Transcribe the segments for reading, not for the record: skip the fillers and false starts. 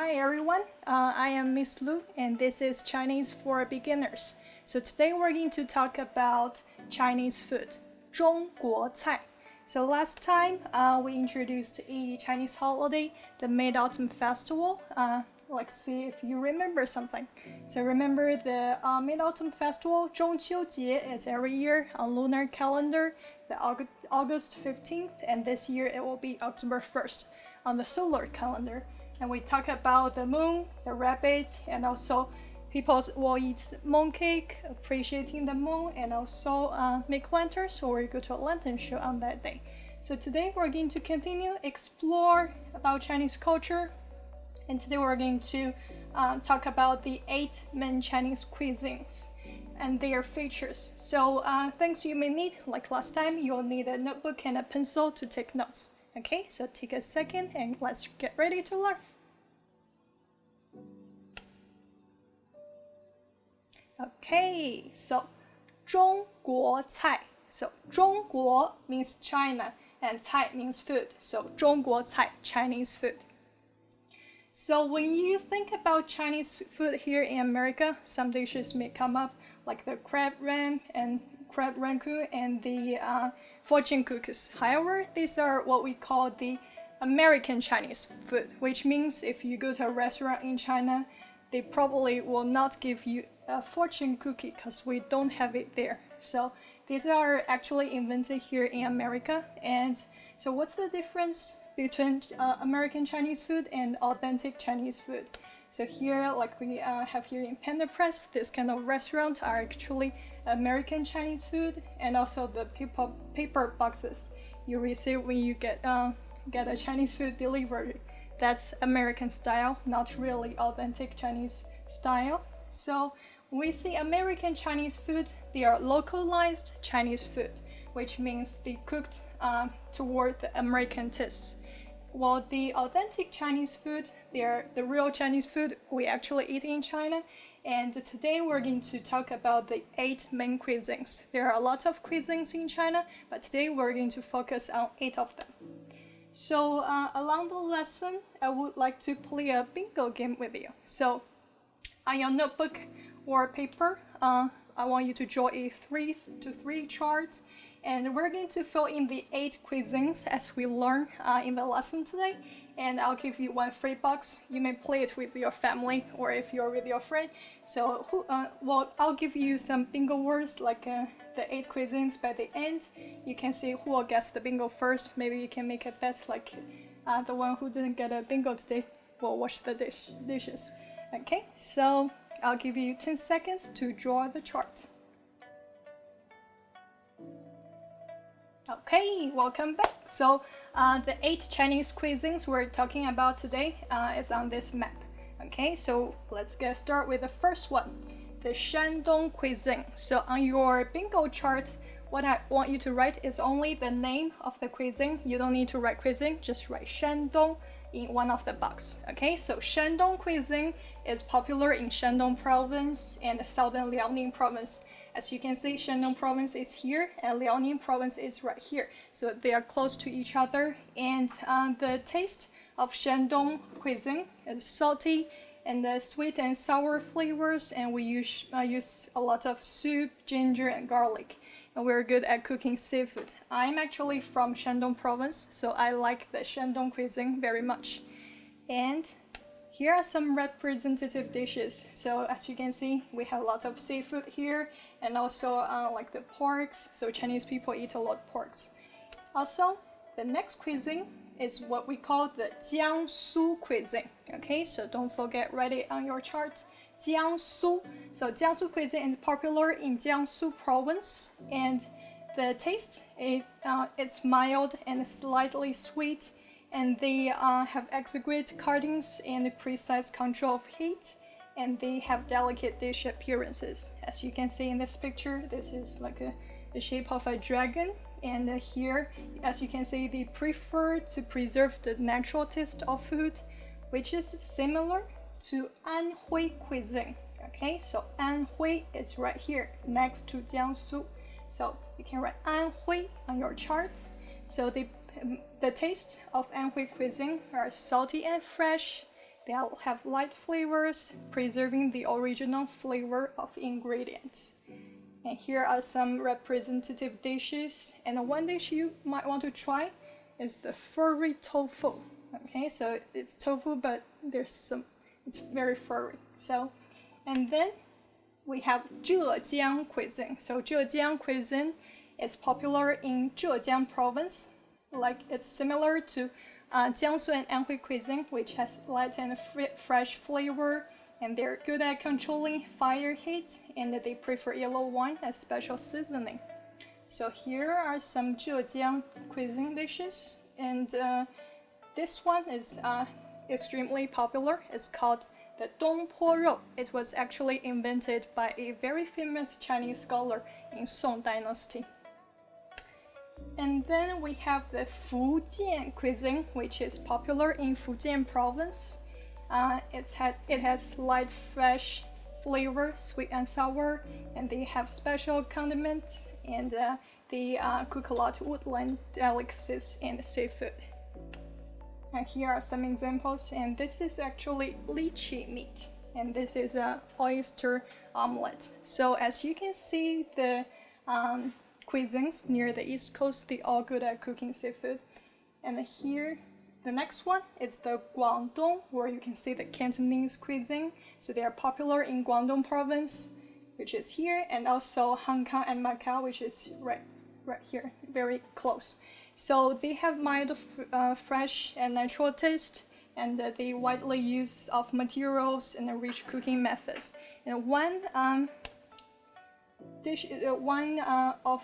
Hi everyone, I am Miss Lu and this is Chinese for Beginners. So today we're going to talk about Chinese food, 中国菜. So last time we introduced a Chinese holiday, the Mid-Autumn Festival. Let's see if you remember something. So remember the Mid-Autumn Festival, 中秋节, is every year on lunar calendar, the August 15th, and this year it will be October 1st on the solar calendar. And we talk about the moon, the rabbit, and also people will eat mooncake, appreciating the moon, and also make lanterns or go to a lantern show on that day. So today we're going to continue explore about Chinese culture, and today we're going to talk about the 8 main Chinese cuisines and their features. So things you may need, like last time, you'll need a notebook and a pencil to take notes. Okay, so take a second and let's get ready to learn. Okay, so 中国菜. So 中国 means China and 菜 means food. So 中国菜, Chinese food. So when you think about Chinese food here in America, some dishes may come up like the crab rangoon and the fortune cookies. However, these are what we call the American Chinese food, which means if you go to a restaurant in China, they probably will not give you a fortune cookie because we don't have it there. So these are actually invented here in America. And so what's the difference between American Chinese food and authentic Chinese food? So here, like we have here in Panda Press, this kind of restaurant are actually American Chinese food, and also the paper boxes you receive when you get a Chinese food delivery. That's American style, not really authentic Chinese style. So when we see American Chinese food, they are localized Chinese food, which means they cooked toward the American tastes. While the authentic Chinese food, they are the real Chinese food we actually eat in China. And today we're going to talk about the 8 main cuisines. There are a lot of cuisines in China, but today we're going to focus on 8 of them. So along the lesson, I would like to play a bingo game with you. So on your notebook or paper, I want you to draw a 3-to-3 chart, and we're going to fill in the 8 cuisines as we learn in the lesson today. And I'll give you 1 free box. You may play it with your family or if you're with your friend. So I'll give you some bingo words like the 8 cuisines. By the end, you can see who will guess the bingo first. Maybe you can make a bet like the one who didn't get a bingo today will wash the dishes. Okay, so I'll give you 10 seconds to draw the chart. Okay, welcome back. So the 8 Chinese cuisines we're talking about today is on this map. Okay, so let's get started with the first one, the Shandong cuisine. So on your bingo chart, what I want you to write is only the name of the cuisine. You don't need to write cuisine, just write Shandong in one of the boxes. Okay, so Shandong cuisine is popular in Shandong province and the southern Liaoning province. As you can see, Shandong province is here and Liaoning province is right here. So they are close to each other. And the taste of Shandong cuisine is salty and the sweet and sour flavors. And we use a lot of soup, ginger, and garlic. And we're good at cooking seafood. I'm actually from Shandong province, so I like the Shandong cuisine very much. And here are some representative dishes. So as you can see, we have a lot of seafood here, and also like the porks. So Chinese people eat a lot of porks. Also, the next cuisine is what we call the Jiangsu cuisine. Okay, so don't forget, write it on your chart. Jiangsu. So Jiangsu cuisine is popular in Jiangsu province, and the taste it's mild and slightly sweet, and they have exquisite cuttings and precise control of heat, and they have delicate dish appearances. As you can see in this picture, this is like the shape of a dragon, and here, as you can see, they prefer to preserve the natural taste of food, which is similar to Anhui cuisine. Okay, so Anhui is right here next to Jiangsu. So you can write Anhui on your chart. So the taste of Anhui cuisine are salty and fresh. They'll have light flavors, preserving the original flavor of ingredients. And here are some representative dishes. And one dish you might want to try is the furry tofu. Okay, so it's tofu, but it's very furry. So, and then we have Zhejiang cuisine. So Zhejiang cuisine is popular in Zhejiang province. Like it's similar to Jiangsu and Anhui cuisine, which has light and fresh flavor, and they're good at controlling fire heat, and they prefer yellow wine as special seasoning. So here are some Zhejiang cuisine dishes, and this one is extremely popular. It's called the Dongpo Rou. It was actually invented by a very famous Chinese scholar in Song Dynasty. And then we have the Fujian cuisine, which is popular in Fujian province. It has light, fresh flavor, sweet and sour, and they have special condiments, and they cook a lot of woodland delicacies and seafood. And here are some examples, and this is actually lychee meat, and this is an oyster omelette. So as you can see, the cuisines near the East Coast, they all good at cooking seafood. And here, the next one is the Guangdong, where you can see the Cantonese cuisine. So they are popular in Guangdong province, which is here, and also Hong Kong and Macau, which is right here, very close. So they have mild, fresh and natural taste, and they widely use of materials and rich cooking methods. And one of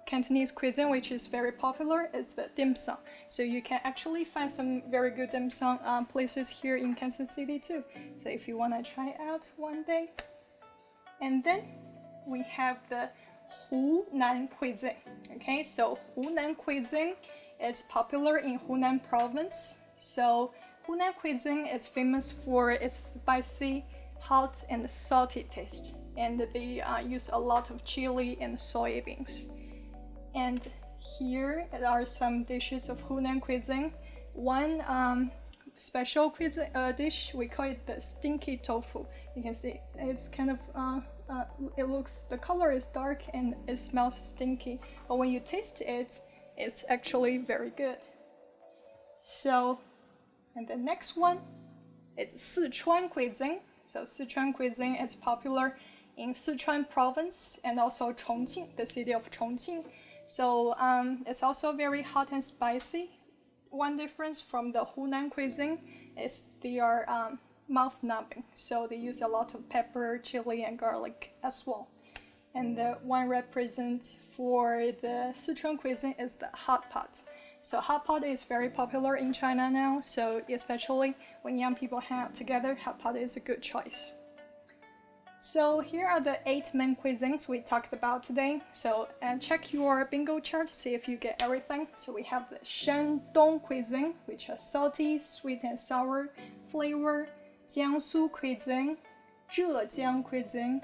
Cantonese cuisine which is very popular is the dim sum. So you can actually find some very good dim sum places here in Kansas City too. So if you want to try it out one day. And then we have the Hunan Cuisine. Okay, so Hunan Cuisine is popular in Hunan province. So Hunan Cuisine is famous for its spicy, hot, and salty taste. And they use a lot of chili and soybeans. And here are some dishes of Hunan cuisine. One special cuisine dish, we call it the stinky tofu. You can see it's kind of the color is dark and it smells stinky, but when you taste it, it's actually very good. So, and the next one is Sichuan cuisine. So Sichuan cuisine is popular in Sichuan province and also Chongqing, the city of Chongqing. So it's also very hot and spicy. One difference from the Hunan cuisine is they are mouth-numbing. So they use a lot of pepper, chili, and garlic as well. And the one represent for the Sichuan cuisine is the hot pot. So hot pot is very popular in China now. So especially when young people hang out together, hot pot is a good choice. So here are the 8 main cuisines we talked about today. So check your bingo chart, see if you get everything. So we have the Shandong cuisine, which has salty, sweet and sour flavor. Jiangsu cuisine, Zhejiang cuisine.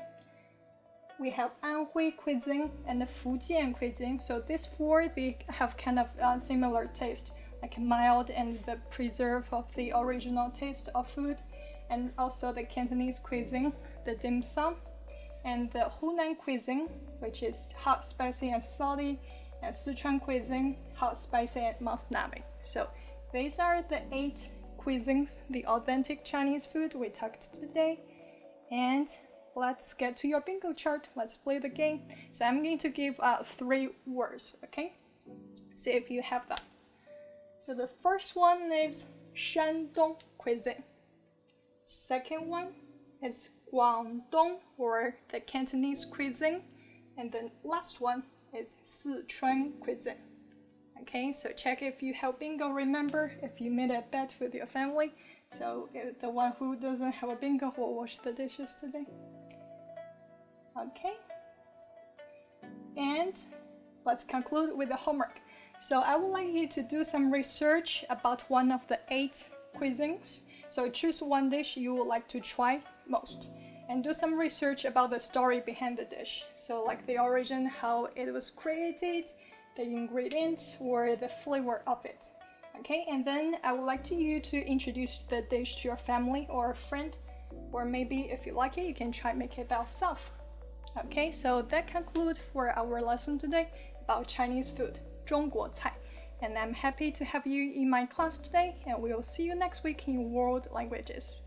We have Anhui cuisine and the Fujian cuisine. So these 4, they have kind of similar taste, like mild and the preserve of the original taste of food. And also the Cantonese cuisine, the dim sum, and the Hunan cuisine, which is hot, spicy, and salty, and Sichuan cuisine, hot, spicy, and mouth-numbing. So these are the 8 cuisines, the authentic Chinese food we talked today. And let's get to your bingo chart. Let's play the game. So I'm going to give 3 words, okay? See if you have that. So the first one is Shandong cuisine. Second one is Guangdong, or the Cantonese cuisine. And the last one is Sichuan cuisine. Okay, so check if you have bingo. Remember, if you made a bet with your family, so the one who doesn't have a bingo will wash the dishes today. Okay, and let's conclude with the homework. So I would like you to do some research about one of the 8 cuisines. So choose one dish you would like to try most, and do some research about the story behind the dish. So like the origin, how it was created, the ingredients, or the flavor of it. Okay, and then I would like you to introduce the dish to your family or a friend, or maybe if you like it, you can try make it yourself. Okay, so that concludes for our lesson today about Chinese food, 中国菜. And I'm happy to have you in my class today, and we'll see you next week in World Languages.